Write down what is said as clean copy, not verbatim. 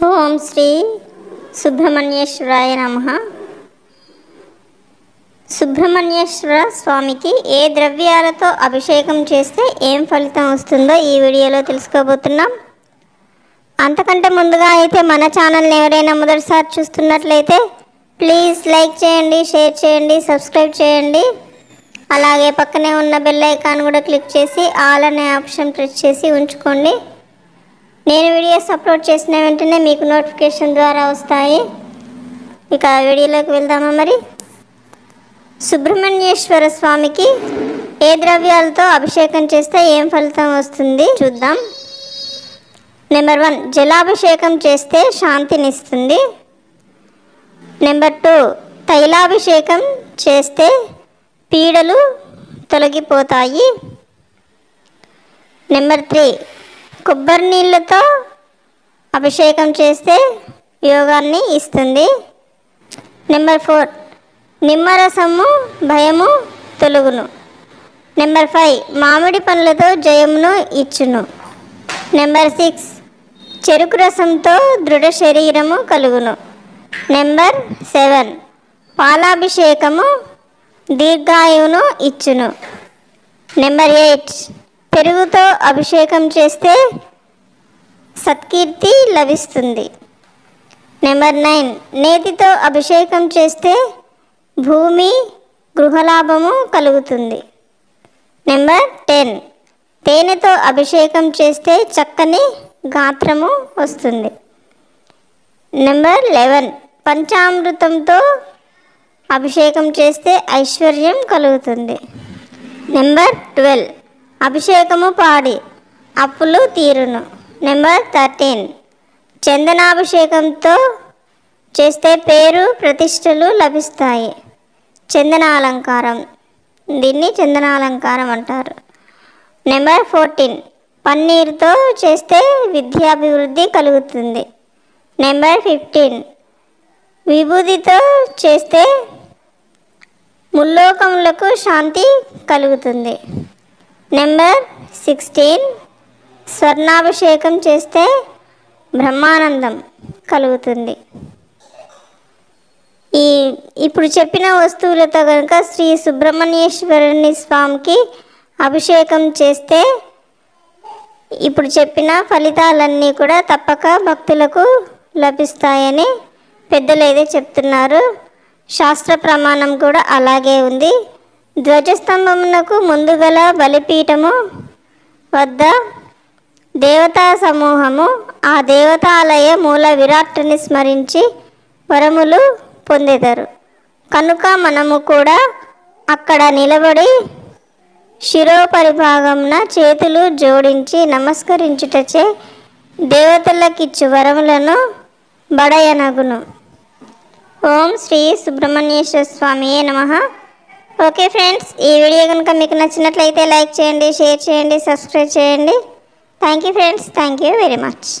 ఓం శ్రీ సుబ్రహ్మణ్యేశ్వరాయ నమః. సుబ్రహ్మణ్యేశ్వర స్వామికి ఏ ద్రవ్యాలతో అభిషేకం చేస్తే ఏం ఫలితం వస్తుందో ఈ వీడియోలో తెలుసుకోబోతున్నాం. అంతకంటే ముందుగా అయితే మన ఛానల్ని ఎవరైనా మొదటిసారి చూస్తున్నట్లయితే ప్లీజ్ లైక్ చేయండి, షేర్ చేయండి, సబ్స్క్రైబ్ చేయండి. అలాగే పక్కనే ఉన్న బెల్ ఐకాన్ కూడా క్లిక్ చేసి ఆల్ అనే ఆప్షన్ ప్రెస్ చేసి ఉంచుకోండి. నేను వీడియోస్ అప్లోడ్ చేసిన వెంటనే మీకు నోటిఫికేషన్ ద్వారా వస్తాయి. ఇక వీడియోలోకి వెళ్దామా మరి. సుబ్రహ్మణ్యేశ్వర స్వామికి ఏ ద్రవ్యాలతో అభిషేకం చేస్తే ఏం ఫలితం వస్తుంది చూద్దాం. నెంబర్ 1, జలాభిషేకం చేస్తే శాంతినిస్తుంది. నెంబర్ 2, తైలాభిషేకం చేస్తే పీడలు తొలగిపోతాయి. నెంబర్ 3, కొబ్బరి నీళ్ళతో అభిషేకం చేస్తే యోగాన్ని ఇస్తుంది. నెంబర్ 4, నిమ్మరసము భయము తొలగును. నెంబర్ 5, మామిడి పండ్లతో జయమును ఇచ్చును. నెంబర్ 6, చెరుకు రసంతో దృఢ శరీరము కలుగును. నెంబర్ 7, పాలాభిషేకము దీర్ఘాయువును ఇచ్చును. నెంబర్ 8, పెరుగుతో అభిషేకం చేస్తే సత్కీర్తి లభిస్తుంది. నెంబర్ 9, నేతితో అభిషేకం చేస్తే భూమి గృహలాభము కలుగుతుంది. నెంబర్ 10, తేనెతో అభిషేకం చేస్తే చక్కని గాత్రము వస్తుంది. నెంబర్ 11, పంచామృతంతో అభిషేకం చేస్తే ఐశ్వర్యం కలుగుతుంది. నెంబర్ 12, అభిషేకము పాడి అప్పులు తీరును. నెంబర్ 13, చందనాభిషేకంతో చేస్తే పేరు ప్రతిష్టలు లభిస్తాయి. చందనాలంకారం, దీన్ని చందనాలంకారం అంటారు. నెంబర్ 14, పన్నీరుతో చేస్తే విద్యాభివృద్ధి కలుగుతుంది. నెంబర్ 15, విభూతితో చేస్తే ముల్లోకములకు శాంతి కలుగుతుంది. నెంబర్ 16, స్వర్ణాభిషేకం చేస్తే బ్రహ్మానందం కలుగుతుంది. ఇప్పుడు చెప్పిన వస్తువులతో కనుక శ్రీ సుబ్రహ్మణ్యేశ్వరుని స్వామికి అభిషేకం చేస్తే ఇప్పుడు చెప్పిన ఫలితాలన్నీ కూడా తప్పక భక్తులకు లభిస్తాయని పెద్దలు అయితే చెప్తున్నారు. శాస్త్ర ప్రమాణం కూడా అలాగే ఉంది. ధ్వజస్తంభమునకు ముందు గల బలిపీఠము వద్ద దేవతా సమూహము ఆ దేవతాలయ మూల విరాట్టుని స్మరించి వరములు పొందెదరు. కనుక మనము కూడా అక్కడ నిలబడి శిరోపరిభాగమున చేతులు జోడించి నమస్కరించుటచే దేవతలకిచ్చు వరములను బడయనగును. ఓం శ్రీ సుబ్రహ్మణ్యేశ్వర స్వామియే నమః. ఓకే ఫ్రెండ్స్, ఈ వీడియో కనుక మీకు నచ్చినట్లయితే లైక్ చేయండి, షేర్ చేయండి, సబ్స్క్రైబ్ చేయండి. Thank you friends, thank you very much.